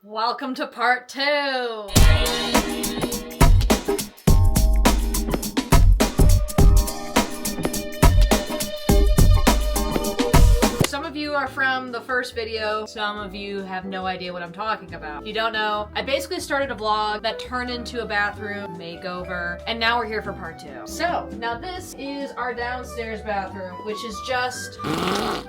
Welcome to part 2. Some of you are from the first video, some of you have no idea what I'm talking about. If you don't know, I basically started a vlog that turned into a bathroom makeover, and now we're here for part 2. So, now this is our downstairs bathroom, which is just... Ew!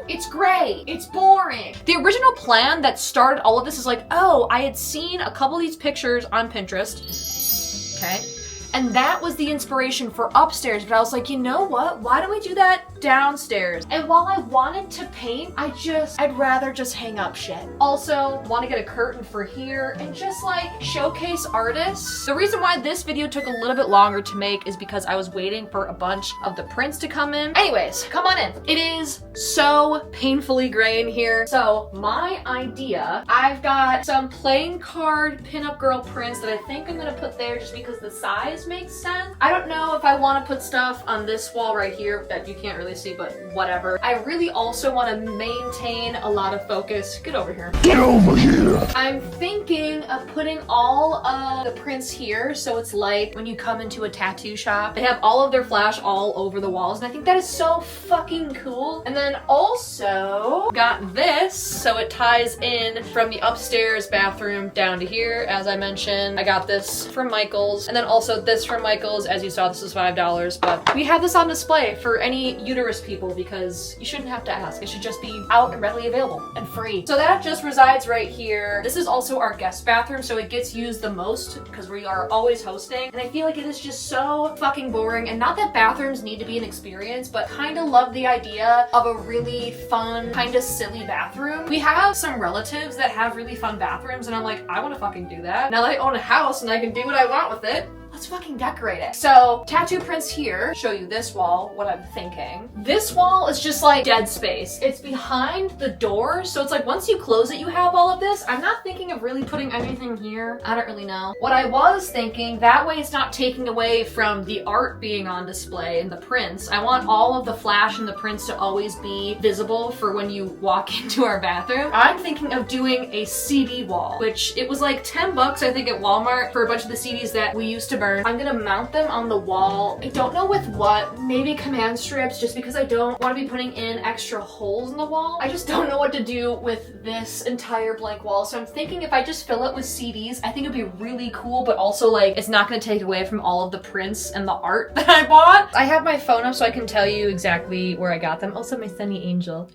It's gray. It's boring. The original plan that started all of this is like, oh, I had seen a couple of these pictures on Pinterest. Okay. And that was the inspiration for upstairs, but I was like, you know what? Why don't we do that downstairs? And while I wanted to paint, I'd rather just hang up shit. Also, want to get a curtain for here and just like showcase artists. The reason why this video took a little bit longer to make is because I was waiting for a bunch of the prints to come in. Anyways, come on in. It is so painfully gray in here. So my idea, I've got some playing card pinup girl prints that I think I'm gonna put there just because the size makes sense. I don't know if I want to put stuff on this wall right here that you can't really see, but whatever. I really also want to maintain a lot of focus. Get over here. Get over here! I'm thinking of putting all of the prints here, so it's like when you come into a tattoo shop, they have all of their flash all over the walls, and I think that is so fucking cool. And then also got this, so it ties in from the upstairs bathroom down to here. As I mentioned, I got this from Michael's, and then also this from Michael's. As you saw, this is $5, but we have this on display for any uterus people because you shouldn't have to ask. It should just be out and readily available and free. So that just resides right here. This is also our guest bathroom, so it gets used the most because we are always hosting, and I feel like it is just so fucking boring. And not that bathrooms need to be an experience, but kind of love the idea of a really fun, kind of silly bathroom. We have some relatives that have really fun bathrooms, and I'm like, I want to fucking do that. Now that I own a house and I can do what I want with it, let's fucking decorate it. So, tattoo prints here. Show you this wall, what I'm thinking. This wall is just like dead space. It's behind the door, so it's like once you close it, you have all of this. I'm not thinking of really putting anything here. I don't really know. What I was thinking, that way it's not taking away from the art being on display and the prints. I want all of the flash and the prints to always be visible for when you walk into our bathroom. I'm thinking of doing a CD wall, which it was like 10 bucks, I think, at Walmart for a bunch of the CDs that we used to burn. I'm gonna mount them on the wall. I don't know with what, maybe command strips, just because I don't want to be putting in extra holes in the wall. I just don't know what to do with this entire blank wall, so I'm thinking if I just fill it with CDs, I think it'd be really cool, but also like it's not gonna take away from all of the prints and the art that I bought. I have my phone up so I can tell you exactly where I got them. Also my Sunny Angel.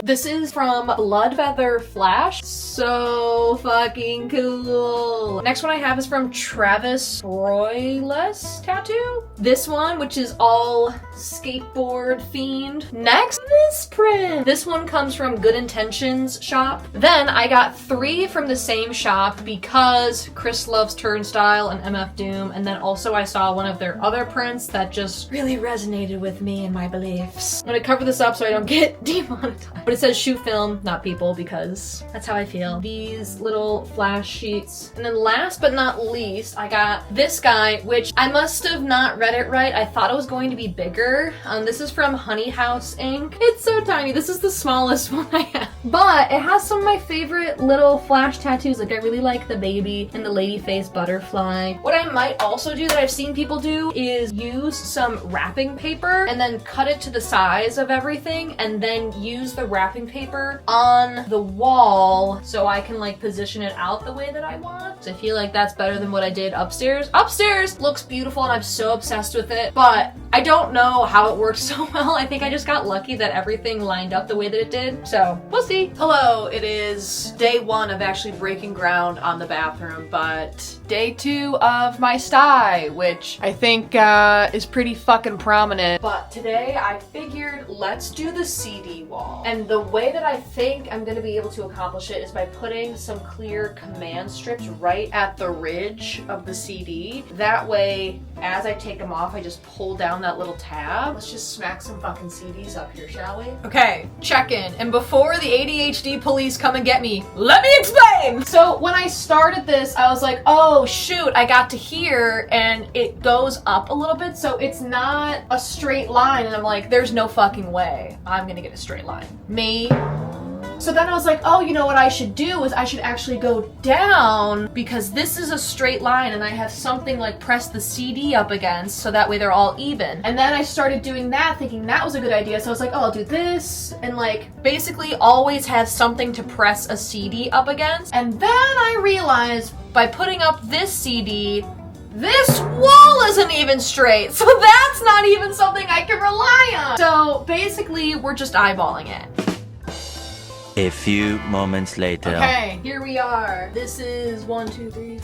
This is from Blood Feather Flash. So fucking cool. Next one I have is from Travis Royless Tattoo. This one, which is all skateboard themed. Next, this print. This one comes from Good Intentions shop. Then I got 3 from the same shop because Chris loves Turnstile and MF Doom. And then also I saw one of their other prints that just really resonated with me and my beliefs. I'm gonna cover this up so I don't get demonetized. But it says shoe film, not people, because that's how I feel. These little flash sheets. And then last but not least, I got this guy, which I must have not read it right. I thought it was going to be bigger. This is from Honey House Ink. It's so tiny. This is the smallest one I have. But it has some of my favorite little flash tattoos. Like I really like the baby and the lady face butterfly. What I might also do that I've seen people do is use some wrapping paper and then cut it to the size of everything and then use the wrapping paper on the wall so I can like position it out the way that I want. So I feel like that's better than what I did upstairs. Upstairs looks beautiful and I'm so obsessed with it, but I don't know how it worked so well. I think I just got lucky that everything lined up the way that it did. So we'll see. Hello, it is day 1 of actually breaking ground on the bathroom, but day 2 of my sty, which I think is pretty fucking prominent. But today I figured let's do the CD wall. And the way that I think I'm gonna be able to accomplish it is by putting some clear command strips right at the ridge of the CD. That way, as I take them off, I just pull down that little tab. Let's just smack some fucking CDs up here, shall we? Okay, check in. And before the ADHD police come and get me, let me explain! So when I started this, I was like, oh shoot, I got to here and it goes up a little bit, so it's not a straight line. And I'm like, there's no fucking way I'm gonna get a straight line. Me So then I was like, oh, you know what I should do is I should actually go down because this is a straight line and I have something like press the CD up against so that way they're all even. And then I started doing that thinking that was a good idea. So I was like, oh, I'll do this and like basically always have something to press a CD up against. And then I realized by putting up this CD, this wall isn't even straight, so that's not even something I can rely on. So basically, we're just eyeballing it. A few moments later. Okay, here we are. This is 120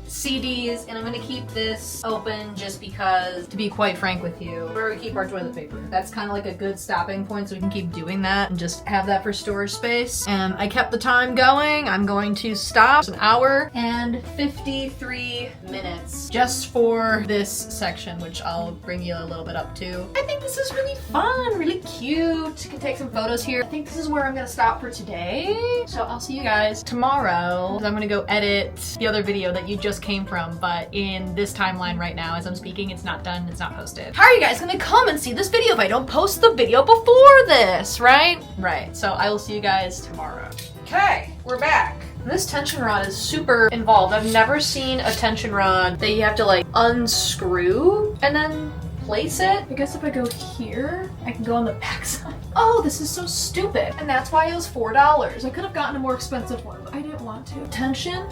CDs, and I'm gonna keep this open just because, to be quite frank with you, where we keep our toilet paper. That's kind of like a good stopping point, so we can keep doing that and just have that for storage space. And I kept the time going. I'm going to stop. It's 1 hour and 53 minutes just for this section, which I'll bring you a little bit up to. I think this is really fun, really cute. You can take some photos here. I think this is where I'm gonna stop for today. So I'll see you guys tomorrow. I'm gonna go edit the other video that you just came from, but in this timeline right now as I'm speaking, it's not done, it's not posted. How are you guys gonna come and see this video if I don't post the video before this, right? Right, so I will see you guys tomorrow. Okay, we're back. This tension rod is super involved. I've never seen a tension rod that you have to like unscrew and then place it. I guess if I go here, I can go on the back side. Oh, this is so stupid. And that's why it was $4. I could have gotten a more expensive one, but I didn't want to. Tension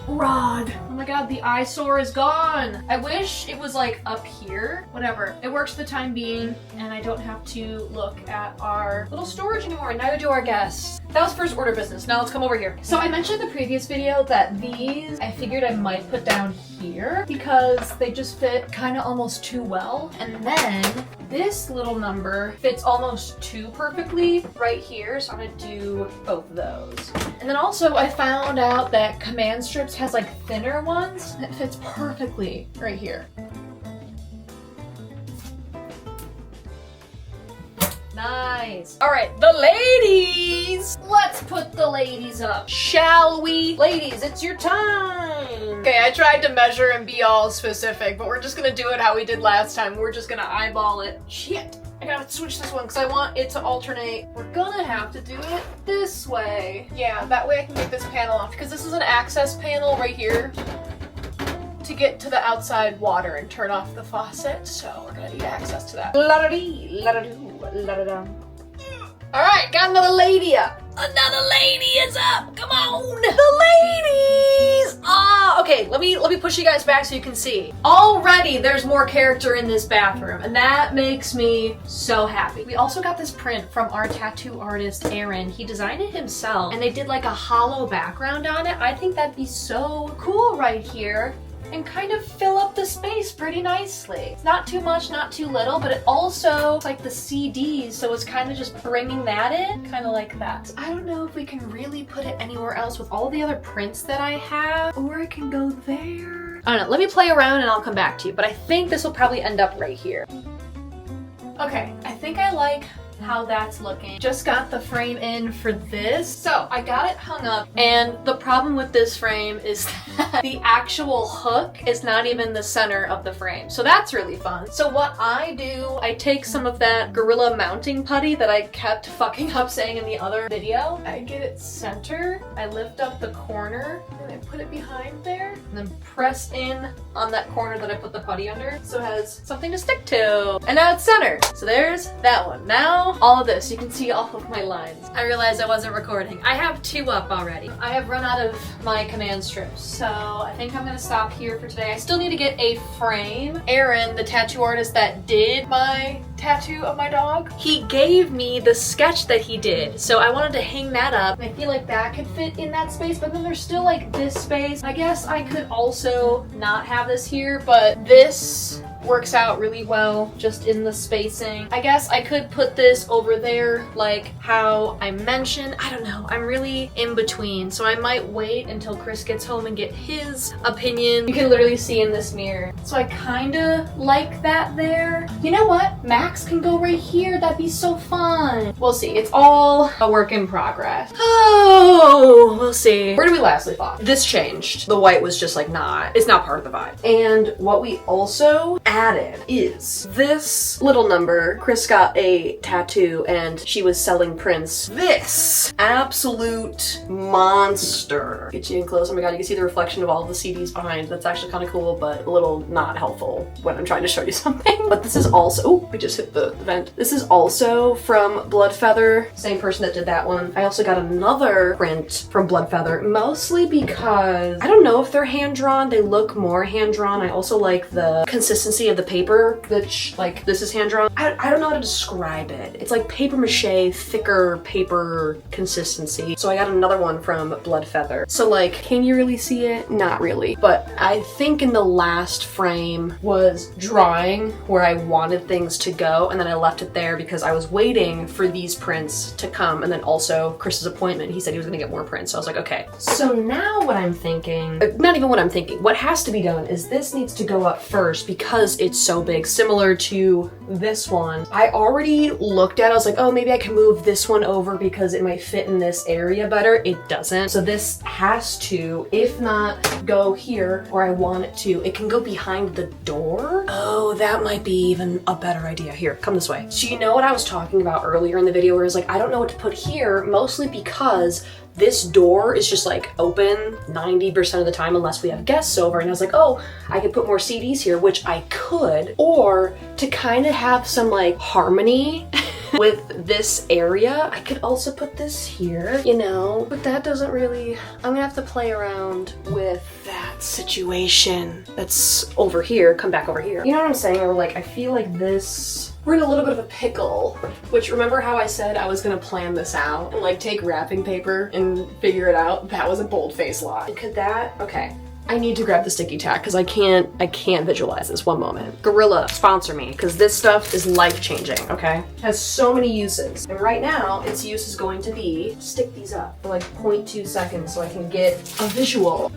rod. Oh my god, the eyesore is gone. I wish it was like up here. Whatever. It works for the time being, and I don't have to look at our little storage anymore, and neither do our guests. That was first order business. Now let's come over here. So I mentioned in the previous video that these, I figured I might put down here because they just fit kind of almost too well. And then this little number fits almost too perfectly right here. So I'm gonna do both of those. And then also I found out that Command Strips has like thinner ones that fits perfectly right here. Nice. All right, the ladies. Let's put the ladies up, shall we? Ladies, it's your time. Okay, I tried to measure and be all specific, but we're just gonna do it how we did last time. We're just gonna eyeball it. Shit, I gotta switch this one because I want it to alternate. We're gonna have to do it this way. Yeah, that way I can get this panel off because this is an access panel right here to get to the outside water and turn off the faucet, so we're gonna need access to that. La-da-dee, la-da-doo, la-da-da. All right, got another lady up. Another lady is up. Come on, the ladies. Okay. Let me push you guys back so you can see. Already, there's more character in this bathroom, and that makes me so happy. We also got this print from our tattoo artist Aaron. He designed it himself, and they did like a hollow background on it. I think that'd be so cool right here. And kind of fill up the space pretty nicely. It's not too much, not too little, but it also like the CDs, so it's kind of just bringing that in, kind of like that. I don't know if we can really put it anywhere else with all the other prints that I have, or I can go there. I don't know, let me play around and I'll come back to you, but I think this will probably end up right here. Okay, I think I like how that's looking. Just got the frame in for this. So I got it hung up, and the problem with this frame is that the actual hook is not even the center of the frame. So that's really fun. So what I do, I take some of that Gorilla mounting putty that I kept fucking up saying in the other video. I get it center, I lift up the corner, and I put it behind there, and then press in on that corner that I put the putty under, so it has something to stick to. And now it's centered. So there's that one. Now all of this, you can see all of my lines. I realized I wasn't recording. I have 2 up already. I have run out of my command strips, so I think I'm gonna stop here for today. I still need to get a frame. Aaron, the tattoo artist that did my tattoo of my dog, he gave me the sketch that he did, so I wanted to hang that up. I feel like that could fit in that space, but then there's still like this space. I guess I could also not have this here, but this works out really well just in the spacing. I guess I could put this over there like how I mentioned. I don't know. I'm really in between, so I might wait until Chris gets home and get his opinion. You can literally see in this mirror. So I kind of like that there. You know what? Max can go right here. That'd be so fun. We'll see. It's all a work in progress. Oh, we'll see. Where do we last leave off? This changed. The white was just like it's not part of the vibe. And what we also added is this little number. Chris got a tattoo and she was selling prints. This absolute monster. Get you in close. Oh my god, you can see the reflection of all the CDs behind. That's actually kind of cool, but a little not helpful when I'm trying to show you something. But this is also, oh, we just hit the vent. This is also from Bloodfeather. Same person that did that one. I also got another print from Bloodfeather, mostly because I don't know if they're hand-drawn. They look more hand-drawn. I also like the consistency of the paper, which, like, this is hand-drawn. I don't know how to describe it. It's like paper mache, thicker paper consistency. So I got another one from Bloodfeather. So, like, can you really see it? Not really. But I think in the last frame was drawing where I wanted things to go, and then I left it there because I was waiting for these prints to come, and then also Chris's appointment, he said he was gonna get more prints, so I was like, okay. So now what I'm thinking, not even what I'm thinking, what has to be done is this needs to go up first because it's so big, similar to this one. I already looked at it, I was like, oh, maybe I can move this one over because it might fit in this area better. It doesn't. So this has to, if not go here where I want it to, it can go behind the door. Oh, that might be even a better idea. Here, come this way. So you know what I was talking about earlier in the video where I was like, I don't know what to put here, mostly because this door is just like open 90% of the time unless we have guests over, and I was like, oh, I could put more CDs here, which I could, or to kind of have some like harmony with this area, I could also put this here, you know, but that doesn't really, I'm gonna have to play around with that situation that's over here, come back over here. You know what I'm saying? Or like, I feel like this, we're in a little bit of a pickle, which remember how I said I was gonna plan this out and like take wrapping paper and figure it out? That was a bold-faced lie. Could that, okay. I need to grab the sticky tack because I can't visualize this. One moment. Gorilla, sponsor me, because this stuff is life-changing, okay? Has so many uses. And right now, its use is going to be stick these up for like 0.2 seconds so I can get a visual.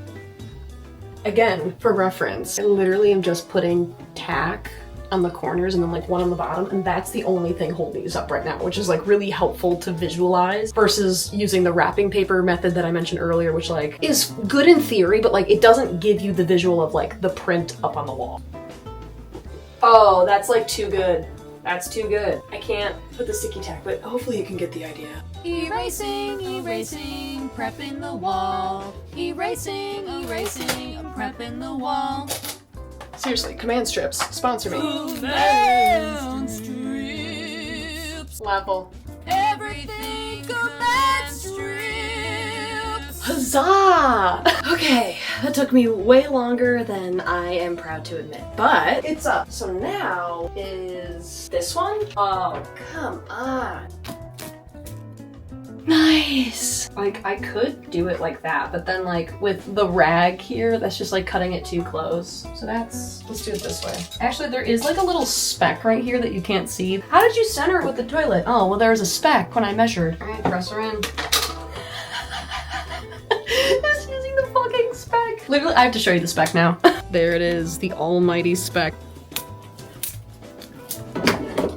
Again, for reference, I literally am just putting tack on the corners and then like one on the bottom, and that's the only thing holding these up right now, which is like really helpful to visualize versus using the wrapping paper method that I mentioned earlier, which like is good in theory, but like it doesn't give you the visual of like the print up on the wall. Oh, that's like too good. That's too good. I can't put the sticky tack, but hopefully you can get the idea. Erasing, erasing, prepping the wall. Erasing, erasing, I'm prepping the wall. Seriously, Command Strips, sponsor me. Command strips. Level. Everything command strips. Huzzah! Okay, that took me way longer than I am proud to admit, but it's up. So now is this one? Oh, come on. Nice! Like, I could do it like that, but then like with the rag here, that's just like cutting it too close. So let's do it this way. Actually, there is like a little speck right here that you can't see. How did you center it with the toilet? Oh, well, there was a speck when I measured. All right, press her in. Just using the fucking speck. Literally, I have to show you the speck now. There it is, the almighty speck.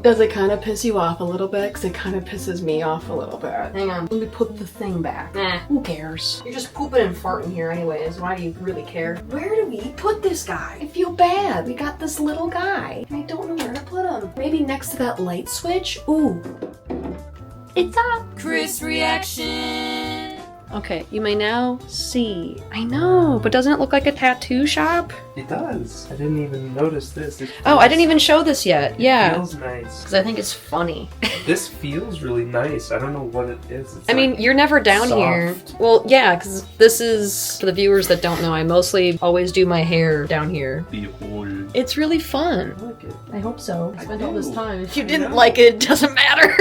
Does it kind of piss you off a little bit? Because it kind of pisses me off a little bit. Hang on, let me put the thing back. Nah, who cares? You're just pooping and farting here anyways. Why do you really care? Where do we put this guy? I feel bad. We got this little guy. I don't know where to put him. Maybe next to that light switch? Ooh. It's up. Chris reaction. Okay, you may now see. I know, but doesn't it look like a tattoo shop? It does. I didn't even notice this. Oh, I didn't even show this yet. Yeah. It feels nice. Because I think it's funny. This feels really nice. I don't know what it is. It's I mean, you're never down here. Well, yeah, because this is, for the viewers that don't know, I mostly always do my hair down here. Behold. It's really fun. I like it. I hope so. I spent all this do. time. If you I didn't know. like it, it doesn't matter.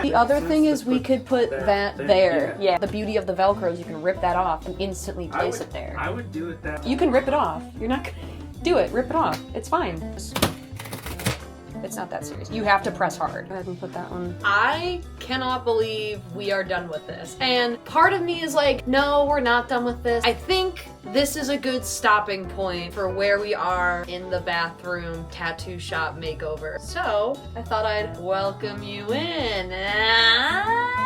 The other thing is we could put that there. Yeah. The beauty of the Velcro is you can rip that off and instantly place it there. I would do it that You can rip it off. You're not gonna do it. Rip it off. It's fine. It's not that serious. You have to press hard. Go ahead and put that one. I cannot believe we are done with this. And part of me is like, no, we're not done with this. I think this is a good stopping point for where we are in the bathroom tattoo shop makeover. So I thought I'd welcome you in.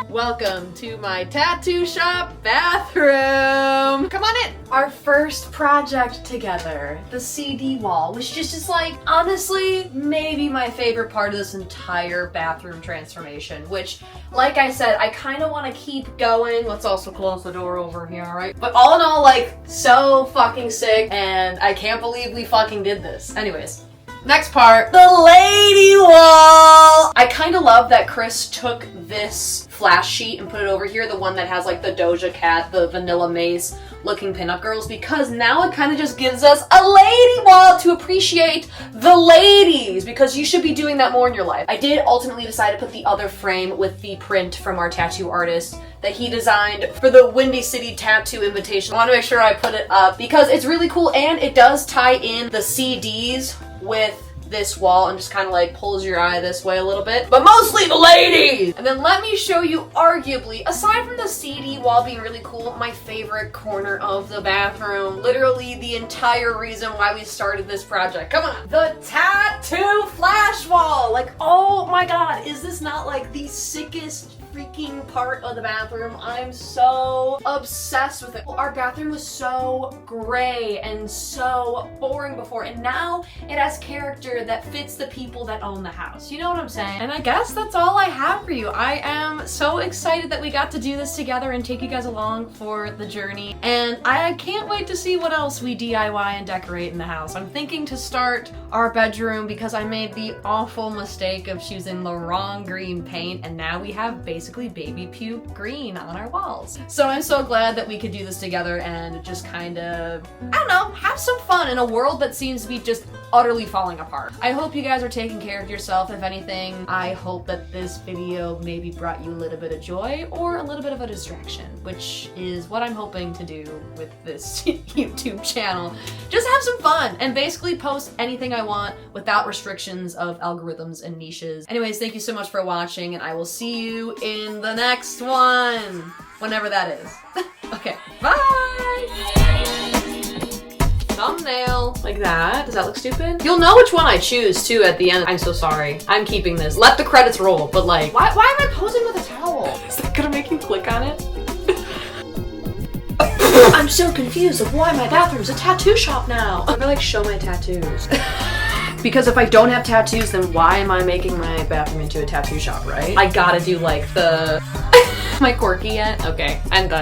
Welcome to my tattoo shop bathroom. Come on in. Our first project together, the CD wall, which is just like, honestly, maybe my favorite part of this entire bathroom transformation, which, like I said, I kind of want to keep going. Let's also close the door over here, all right? But all in all, like, so fucking sick, and I can't believe we fucking did this. Anyways. Next part, the lady wall! I kind of love that Chris took this flash sheet and put it over here, the one that has like the Doja Cat, the Vanilla Mace looking pinup girls, because now it kind of just gives us a lady wall to appreciate the ladies, because you should be doing that more in your life. I did ultimately decide to put the other frame with the print from our tattoo artist that he designed for the Windy City Tattoo Invitation. I want to make sure I put it up because it's really cool, and it does tie in the CDs with this wall and just kind of like pulls your eye this way a little bit, but mostly the ladies! And then let me show you, arguably, aside from the CD wall being really cool, my favorite corner of the bathroom. Literally the entire reason why we started this project. Come on! The tattoo flash wall! Like, oh my god, is this not like the sickest freaking part of the bathroom? I'm so obsessed with it. Our bathroom was so gray and so boring before, and now it has character that fits the people that own the house. You know what I'm saying? And I guess that's all I have for you. I am so excited that we got to do this together and take you guys along for the journey, and I can't wait to see what else we DIY and decorate in the house. I'm thinking to start our bedroom because I made the awful mistake of choosing the wrong green paint, and now we have basically baby puke green on our walls. So I'm so glad that we could do this together and just kind of, I don't know, have some fun in a world that seems to be just utterly falling apart. I hope you guys are taking care of yourself. If anything, I hope that this video maybe brought you a little bit of joy or a little bit of a distraction, which is what I'm hoping to do with this YouTube channel. Just have some fun and basically post anything I want without restrictions of algorithms and niches. Anyways, thank you so much for watching, and I will see you in the next one, whenever that is. Okay, bye! Thumbnail, like that. Does that look stupid? You'll know which one I choose too at the end. I'm so sorry. I'm keeping this. Let the credits roll, but like, why am I posing with a towel? Is that gonna make you click on it? I'm so confused of why my bathroom's a tattoo shop now. I'm gonna like show my tattoos. Because if I don't have tattoos, then why am I making my bathroom into a tattoo shop, right? I gotta do like the... Am I quirky yet? Okay, I'm done.